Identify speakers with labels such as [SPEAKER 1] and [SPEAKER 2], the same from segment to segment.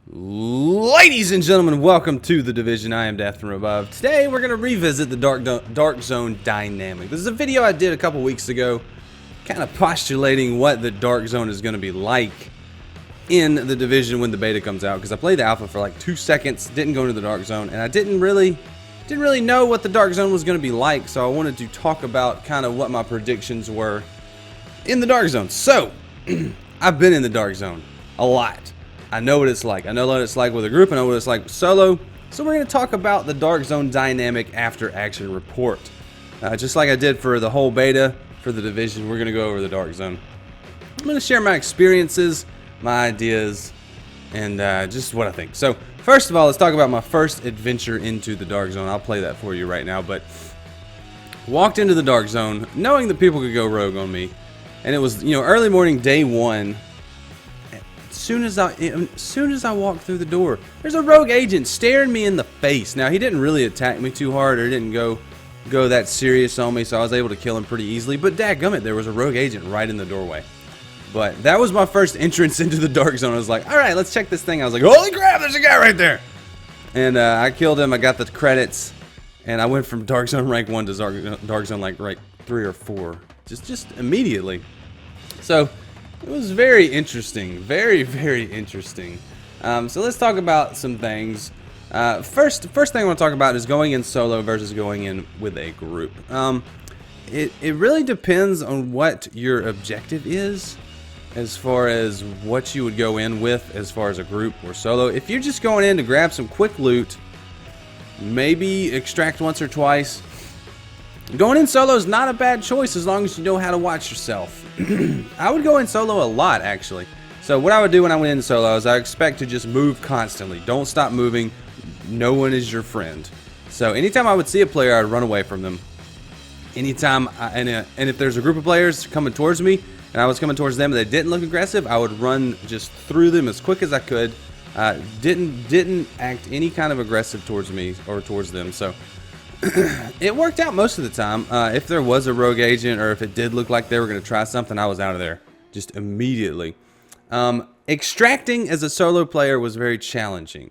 [SPEAKER 1] Ladies and gentlemen, welcome to The Division. I am Death from Above. Today we're going to revisit the Dark Zone dynamic. This is a video I did a couple weeks ago, kind of postulating what the Dark Zone is going to be like in The Division when the beta comes out, because I played the alpha for like 2 seconds, didn't go into the Dark Zone, and I didn't really know what the Dark Zone was going to be like, so I wanted to talk about kind of what my predictions were in the Dark Zone. So, I've been in the Dark Zone a lot. I know what it's like. I know what it's like with a group. I know what it's like solo. So we're going to talk about the Dark Zone dynamic after action report. Just like I did for the whole beta for the Division, we're going to go over the Dark Zone. I'm going to share my experiences, my ideas, and just what I think. So first of all, let's talk about my first adventure into the Dark Zone. I'll play that for you right now. But walked into the Dark Zone knowing that people could go rogue on me. And it was, early morning, day one. As soon as I walked through the door, there's a rogue agent staring me in the face. Now, he didn't really attack me too hard, or didn't go that serious on me, so I was able to kill him pretty easily. But dadgummit, there was a rogue agent right in the doorway. But that was my first entrance into the Dark Zone. I was like, all right, let's check this thing. I was like, holy crap, there's a guy right there. And I killed him. I got the credits, and I went from Dark Zone rank 1 to Dark Zone like rank 3 or 4, just immediately. So it was very interesting, very, very interesting. So let's talk about some things. First thing I want to talk about is going in solo versus going in with a group. It really depends on what your objective is, as far as what you would go in with, as far as a group or solo. If you're just going in to grab some quick loot, maybe extract once or twice, going in solo is not a bad choice as long as you know how to watch yourself. I would go in solo a lot, actually. So what I would do when I went in solo is I expect to just move constantly. Don't stop moving. No one is your friend. So anytime I would see a player, I'd run away from them. Anytime, and if there's a group of players coming towards me, and I was coming towards them and they didn't look aggressive, I would run just through them as quick as I could. Didn't act any kind of aggressive towards me or towards them. So it worked out most of the time. If there was a rogue agent, or if it did look like they were going to try something, I was out of there just immediately. Extracting as a solo player was very challenging,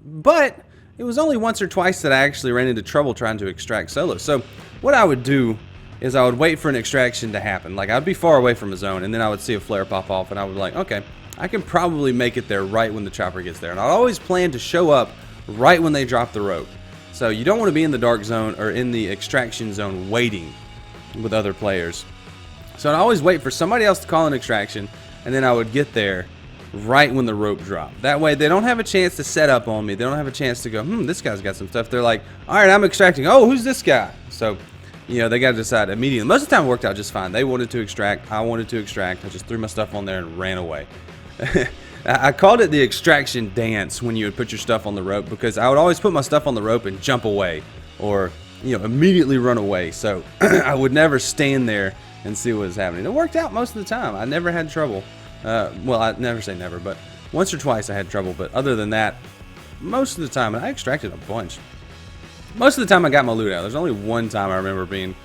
[SPEAKER 1] but it was only once or twice that I actually ran into trouble trying to extract solo. So what I would do is I would wait for an extraction to happen. Like, I'd be far away from a zone, and then I would see a flare pop off, and I would be like, okay, I can probably make it there right when the chopper gets there. And I'd always plan to show up right when they drop the rope. So you don't want to be in the Dark Zone or in the extraction zone waiting with other players. So I'd always wait for somebody else to call an extraction, and then I would get there right when the rope dropped. That way they don't have a chance to set up on me. They don't have a chance to go, this guy's got some stuff. They're like, all right, I'm extracting. Oh, who's this guy? So, they got to decide immediately. Most of the time it worked out just fine. They wanted to extract. I wanted to extract. I just threw my stuff on there and ran away. I called it the extraction dance when you would put your stuff on the rope, because I would always put my stuff on the rope and jump away, or immediately run away. So I would never stand there and see what was happening. It worked out most of the time. I never had trouble. Well, I never say never, but once or twice I had trouble. But other than that, most of the time, and I extracted a bunch. Most of the time I got my loot out. There's only one time I remember being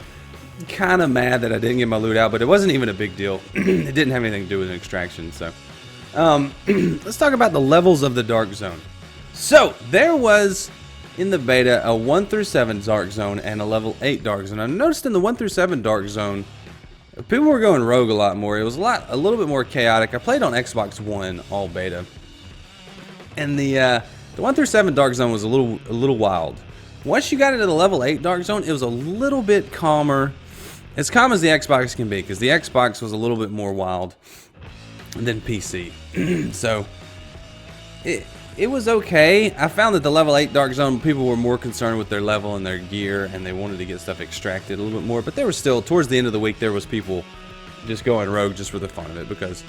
[SPEAKER 1] kind of mad that I didn't get my loot out, but it wasn't even a big deal. It didn't have anything to do with an extraction. So let's talk about the levels of the Dark Zone. So there was in the beta a 1 through 7 Dark Zone and a level 8 Dark Zone. I noticed in the 1 through 7 Dark Zone, people were going rogue a lot more. It was a little bit more chaotic. I played on Xbox One all beta, and the 1 through 7 Dark Zone was a little wild. Once you got into the level 8 Dark Zone, it was a little bit calmer, as calm as the Xbox can be, because the Xbox was a little bit more wild than PC. So it was okay. I found that the level 8 Dark Zone, people were more concerned with their level and their gear, and they wanted to get stuff extracted a little bit more. But there was still, towards the end of the week, there was people just going rogue just for the fun of it, because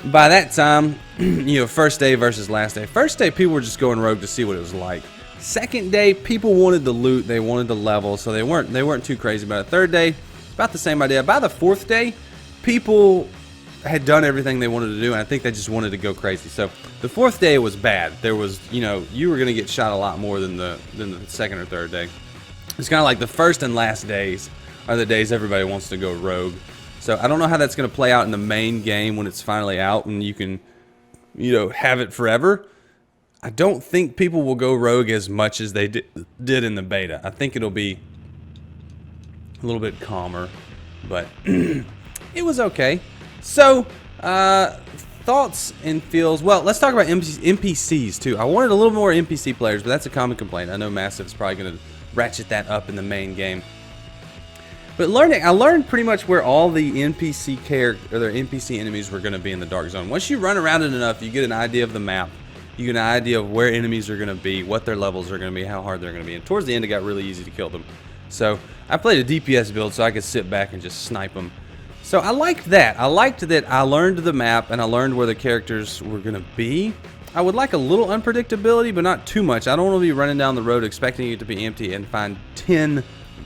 [SPEAKER 1] by that time, first day versus last day. First day, people were just going rogue to see what it was like. Second day, people wanted the loot, they wanted the level, so they weren't too crazy about it. Third day, about the same idea. By the fourth day, people had done everything they wanted to do, and I think they just wanted to go crazy. So the fourth day was bad. There was, you were going to get shot a lot more than the second or third day. It's kind of like the first and last days are the days everybody wants to go rogue. So I don't know how that's going to play out in the main game when it's finally out and you can, have it forever. I don't think people will go rogue as much as they did in the beta. I think it'll be a little bit calmer, but it was okay. So, thoughts and feels. Well, let's talk about MPCs too. I wanted a little more NPC players, but that's a common complaint. I know Massive is probably going to ratchet that up in the main game. But I learned pretty much where all the NPC NPC enemies were going to be in the Dark Zone. Once you run around it enough, you get an idea of the map. You get an idea of where enemies are going to be, what their levels are going to be, how hard they're going to be. And towards the end, it got really easy to kill them. So I played a DPS build so I could sit back and just snipe them. So I liked that. I liked that I learned the map and I learned where the characters were going to be. I would like a little unpredictability, but not too much. I don't want to be running down the road expecting it to be empty and find 10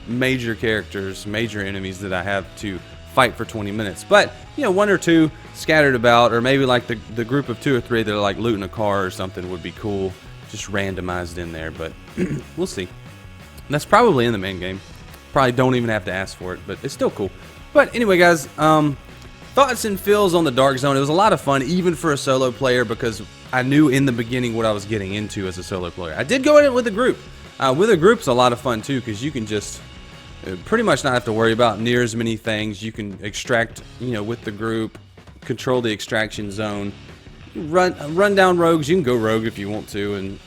[SPEAKER 1] major characters, major enemies that I have to fight for 20 minutes. But, you know, 1 or 2 scattered about, or maybe like the group of 2 or 3 that are like looting a car or something would be cool. Just randomized in there, but we'll see. That's probably in the main game. Probably don't even have to ask for it, but it's still cool. But anyway, guys, thoughts and feels on the Dark Zone. It was a lot of fun, even for a solo player, because I knew in the beginning what I was getting into as a solo player. I did go in it with a group. With a group's a lot of fun too, because you can just pretty much not have to worry about near as many things. You can extract, you know, with the group, control the extraction zone, run down rogues. You can go rogue if you want to and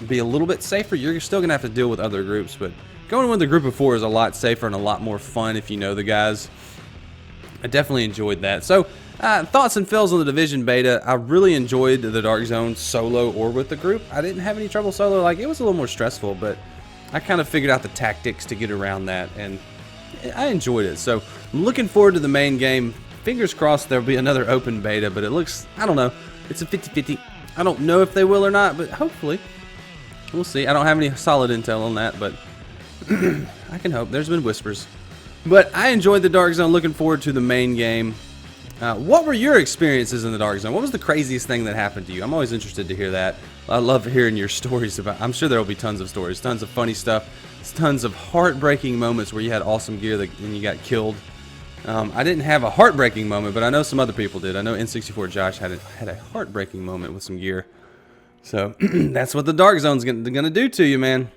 [SPEAKER 1] be a little bit safer. You're still gonna have to deal with other groups, but going with a group of 4 is a lot safer and a lot more fun if you know the guys. I definitely enjoyed that. So thoughts and feels on the Division beta. I really enjoyed the Dark Zone solo or with the group. I didn't have any trouble solo. Like, it was a little more stressful, but I kind of figured out the tactics to get around that, and I enjoyed it. So I'm looking forward to the main game. Fingers crossed there'll be another open beta, but it looks, I don't know, it's a 50-50. I don't know if they will or not, but hopefully. We'll see. I don't have any solid intel on that, but I can hope. There's been whispers. But I enjoyed the Dark Zone. Looking forward to the main game. What were your experiences in the Dark Zone? What was the craziest thing that happened to you? I'm always interested to hear that. I love hearing your stories about. I'm sure there will be tons of stories, tons of funny stuff, tons of heartbreaking moments where you had awesome gear and you got killed. I didn't have a heartbreaking moment, but I know some other people did. I know N64 Josh had a heartbreaking moment with some gear. So that's what the Dark Zone's gonna do to you, man.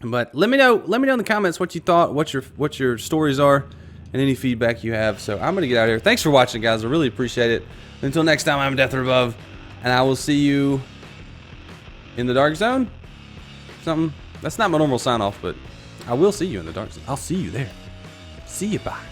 [SPEAKER 1] But let me know in the comments what you thought, what your stories are, and any feedback you have. So I'm gonna get out of here. Thanks for watching, guys. I really appreciate it. Until next time, I'm Death or Above, and I will see you in the Dark Zone. Something that's not my normal sign off, but I will see you in the Dark Zone. I'll see you there. See you, bye.